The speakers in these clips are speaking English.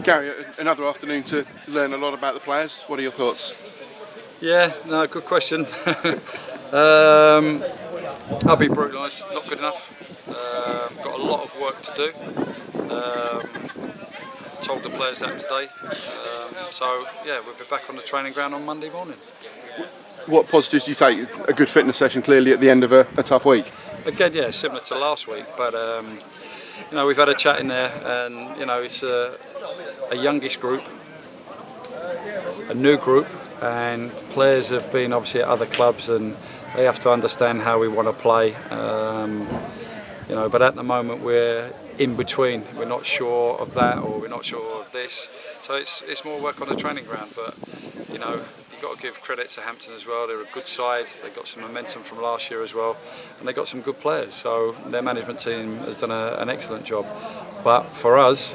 Gary, another afternoon to learn a lot about the players. What are your thoughts? Yeah, no, good question. I'll be brutally honest, not good enough. Got a lot of work to do. Told the players that today. So yeah, we'll be back on the training ground on Monday morning. What positives do you take? A good fitness session clearly at the end of a tough week. Again, yeah, similar to last week, but you know, we've had a chat in there, and you know, it's a youngish group, a new group, and players have been obviously at other clubs, and they have to understand how we want to play. You know, but at the moment we're in between. We're not sure of that, or we're not sure of this. So it's more work on the training ground. But you know, you've got to give credit to Hampton as well. They're a good side. They got some momentum from last year as well, and they got some good players. So their management team has done an excellent job. But for us,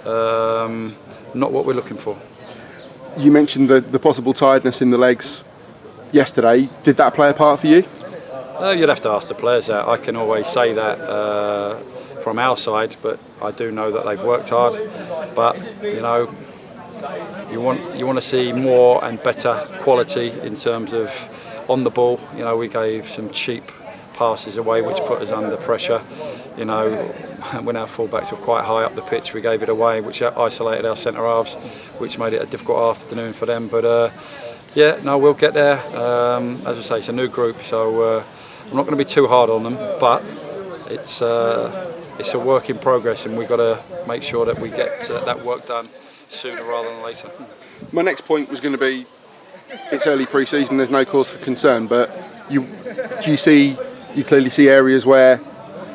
not what we're looking for. You mentioned the possible tiredness in the legs yesterday. Did that play a part for you? You'd have to ask the players that. I can always say that from our side, but I do know that they've worked hard. But you know, you want to see more and better quality in terms of on the ball. You know, we gave some cheap passes away, which put us under pressure. You know, when our fullbacks were quite high up the pitch, we gave it away, which isolated our centre halves, which made it a difficult afternoon for them. But yeah, no, we'll get there. As I say, it's a new group, so I'm not going to be too hard on them, but it's a work in progress, and we've got to make sure that we get that work done sooner rather than later. My next point was going to be, it's early pre-season, there's no cause for concern, but you clearly see areas where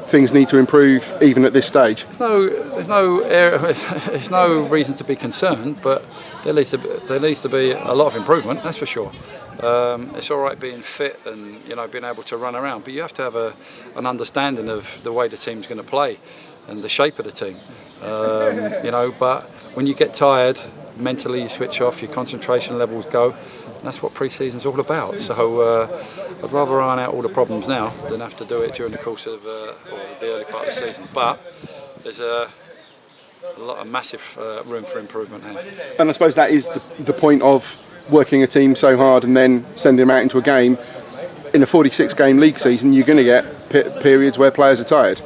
things need to improve even at this stage? There's no reason to be concerned, but there needs to be a lot of improvement, that's for sure. It's all right being fit and being able to run around, but you have to have an understanding of the way the team's going to play and the shape of the team. But when you get tired, mentally you switch off, your concentration levels go. And that's what pre-season's all about. So I'd rather iron out all the problems now than have to do it during the course of the early part of the season. But there's a massive room for improvement here. And I suppose that is the point of working a team so hard and then sending them out into a game. In a 46-game league season, you're going to get periods where players are tired.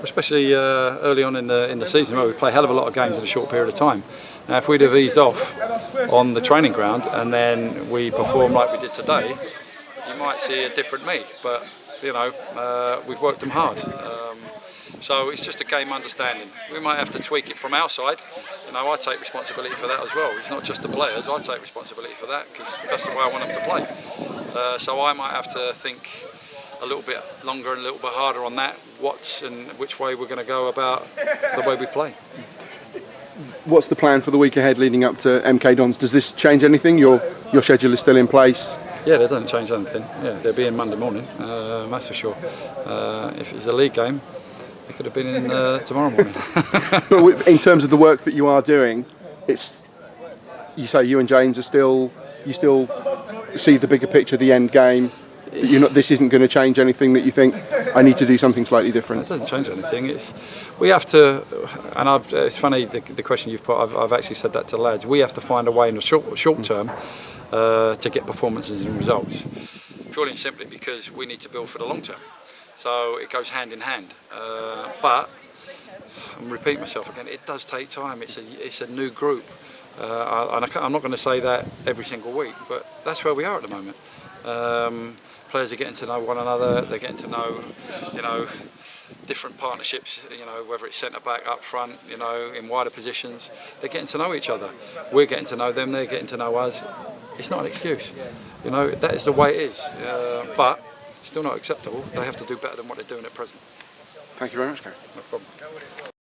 Especially early on in the season, where we play a hell of a lot of games in a short period of time. Now, if we'd have eased off on the training ground and then we perform like we did today, you might see a different me. But we've worked them hard. So it's just a game understanding. We might have to tweak it from our side. I take responsibility for that as well. It's not just the players. I take responsibility for that because that's the way I want them to play. So I might have to think a little bit longer and a little bit harder on that. What and which way we're going to go about the way we play. What's the plan for the week ahead leading up to MK Dons? Does this change anything? Your schedule is still in place? Yeah, it doesn't change anything. Yeah, they'll be in Monday morning, that's for sure. If it's a league game, they could have been in tomorrow morning. But in terms of the work that you are doing, you say you and James you still see the bigger picture, the end game. This isn't going to change anything that you think I need to do something slightly different. It doesn't change anything. We have to, and it's funny the question you've put. I've actually said that to lads. We have to find a way in the short term to get performances and results. Purely and simply because we need to build for the long term. So it goes hand in hand. But I'm repeating myself again. It does take time. It's a new group, and I'm not going to say that every single week, but that's where we are at the moment. Players are getting to know one another. They're getting to know, different partnerships. Whether it's centre back, up front, in wider positions, they're getting to know each other. We're getting to know them. They're getting to know us. It's not an excuse. That is the way it is. But still not acceptable. They have to do better than what they're doing at present. Thank you very much, Gary. No problem.